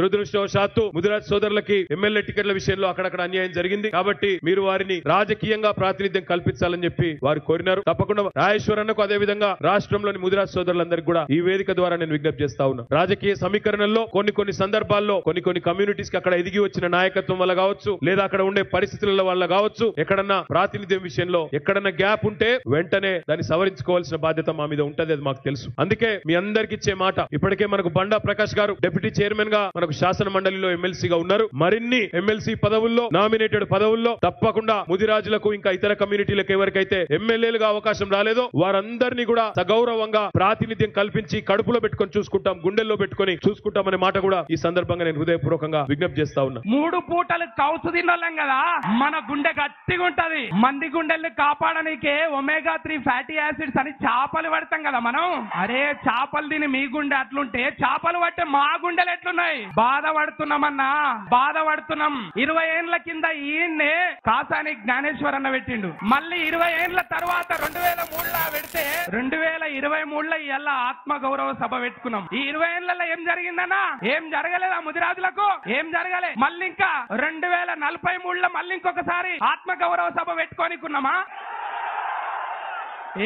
దురదృష్టవశాత్తు ముదిరాజ్ సోదరులకి ఎమ్మెల్యే టికెట్ల విషయంలో అక్కడక్కడ అన్యాయం జరిగింది కాబట్టి మీరు వారిని రాజకీయంగా ప్రాతినిధ్యం కల్పించాలని చెప్పి వారు కోరినారు. తప్పకుండా రాజేశ్వరన్నకు అదే విధంగా రాష్ట్రంలోని ముదిరాజ్ సోదరులందరికీ కూడా ఈ వేదిక ద్వారా నేను విజ్ఞప్తి చేస్తా ఉన్నా. రాజకీయ సమీకరణల్లో కొన్ని సందర్భాల్లో కొన్ని కమ్యూనిటీస్ కి అక్కడ ఎదిగి వచ్చిన నాయకత్వం వల్ల కావచ్చు, లేదా అక్కడ ఉండే పరిస్థితుల వల్ల కావచ్చు, ఎక్కడన్నా ప్రాతినిధ్యం విషయంలో ఎక్కడన్నా గ్యాప్ ఉంటే వెంటనే దాన్ని సవరించుకోవాల్సిన బాధ్యత మా మీద ఉంటది. అది మాకు తెలుసు. అందుకే మీ అందరికి ఇచ్చే మాట, ఇప్పటికే మనకు బండా ప్రకాష్ గారు డిప్యూటీ చైర్మన్ గా మనకు శాసన మండలిలో ఎమ్మెల్సీగా ఉన్నారు. మరిన్ని ఎమ్మెల్సీ పదవుల్లో, నామినేటెడ్ పదవుల్లో తప్పకుండా ముదిరాజులకు ఇంకా ఇతర కమ్యూనిటీలకు ఎవరికైతే ఎమ్మెల్యేలుగా అవకాశం రాలేదో వారందరినీ కూడా సగౌరవంగా ప్రాతినిధ్యం కల్పించి కడుపులో పెట్టుకొని చూసుకుంటాం, గుండెల్లో పెట్టుకొని చూసుకుంటామనే మాట కూడా ఈ సందర్భంగా నేను హృదయపూర్వకంగా విజ్ఞప్తి చేస్తా ఉన్నా. 3 పూటలు కౌసు తిన్నోళ్ళం కదా, మన గుండె గట్టిగా ఉంటది. మంది గుండెల్ని కాపాడనీకే ఒమేగా-3 ఫ్యాటీ యాసిడ్స్ అని చేపలు పడతాం కదా మనం. అరే చేపలు తిని మీ గుండె అట్లుంటే చేపలు పట్టే మా గుండెలు ఎట్లున్నాయి? బాధపడుతున్నామన్నా, బాధపడుతున్నాం. 20 ఏళ్ల కింద ఈయన్నే కాసాని జ్ఞానేశ్వర్ అన్న పెట్టిండు. మళ్ళీ 20 ఏళ్ల తర్వాత 2003లో పెడితే 2023లో ఇలా ఆత్మ గౌరవ సభ పెట్టుకున్నాం. ఈ 20 ఏళ్లలో ఏం జరిగిందన్నా? ఏం జరగలేదా ముదిరాజులకు? ఏం జరగలే. మళ్ళీ ఇంకా 2043లో మళ్ళీ ఇంకొకసారి ఆత్మ గౌరవ సభ పెట్టుకోనికున్నామా?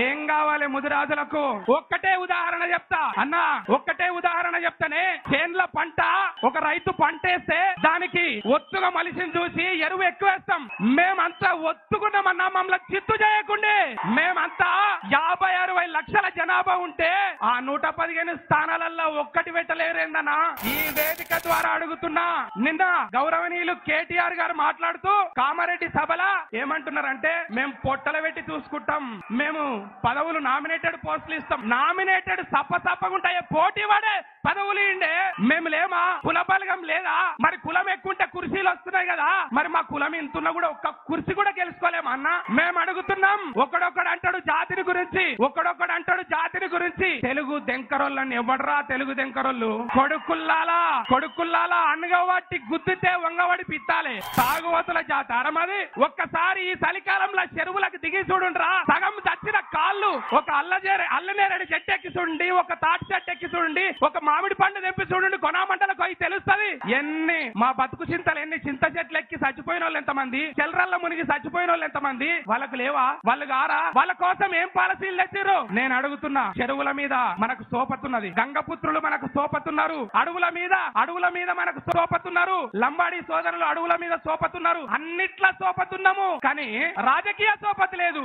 ఏం కావాలి ముదిరాజులకు? ఒక్కటే ఉదాహరణ చెప్తా అన్నా, ఒక్కటే ఉదాహరణ చెప్తానే. చేన్ల పంట, ఒక రైతు పంట వేస్తే దానికి ఒత్తుగా మలిసిని చూసి ఎరువు ఎక్కువేస్తాం. మేమంతా ఒత్తుకున్నామన్నా, మమ్మల్ని చిత్తు చేయకుండే. మేమంతా 50-60 లక్షల జనాభా ఉంటే ఆ 115 స్థానాలలో ఒక్కటి పెట్టలేరేందన్నా? ఈ వేదిక ద్వారా అడుగుతున్నా. నిన్న గౌరవనీయులు కేటీఆర్ గారు మాట్లాడుతూ కామారెడ్డి సభలో ఏమంటున్నారంటే, మేము పొట్టలు పెట్టి చూసుకుంటాం, మేము పదవులు నామినేటెడ్ పోస్టులు ఇస్తాం. నామినేటెడ్ సప్పగుంటాయి, పోటీ పడే పదవులు ఇండే. మేము లేమా? కుల బలగం లేదా? మరి కులం ఎక్కుంటే కుర్చీలు వస్తున్నాయి కదా, మరి మా కులం ఇంతున్నా కూడా ఒక్క కుర్చీ కూడా గెలుచుకోలేమా అన్న? మేము అడుగుతున్నాం. ఒకడొక్కడు అంటాడు జాతిని గురించి, ఒకడొక్కడు అంటాడు జాతిని గురించి. తెలుగు దెంకరోళ్ళని ఎవడరా? తెలుగు దెంకరోళ్ళు కొడుకుల్లాలా అనగబట్టి గుద్దితే వంగబడి పిత్తాలే. తాగుబోతుల జాతి అరమది. ఒక్కసారి ఈ చలికాలంలో చెరువులకు దిగి చూడుండ్రా. సగం చచ్చిన కాళ్ళు ఒక అల్లనేరేడు చెట్టు ఎక్కి చూడండి, ఒక తాటి చెట్టు ఎక్కి చూడండి, ఒక మామిడి పండు తెంపి చూడండి, కొనామంటలకు అవి తెలుస్తుంది. ఎన్ని మా బతుకు చింతలు, ఎన్ని చింత చెట్లు ఎక్కి చచ్చిపోయిన వాళ్ళు ఎంతమంది, చెల్రల్ల మునిగి చచ్చిపోయిన వాళ్ళు ఎంతమంది? వాళ్ళకు లేవా? వాళ్ళు గారా? వాళ్ళ కోసం ఏం పాలసీలు తెచ్చిర్రు? నేను అడుగుతున్నా. చెరువుల మీద మనకు సోపతున్నది, గంగపుత్రులు మనకు సోపతున్నారు, అడవుల మీద మనకు సోపతున్నారు, లంబాడి సోదరులు అడవుల మీద సోపతున్నారు, అన్నిట్లా సోపతున్నాము. కానీ రాజకీయ సోపతి లేదు.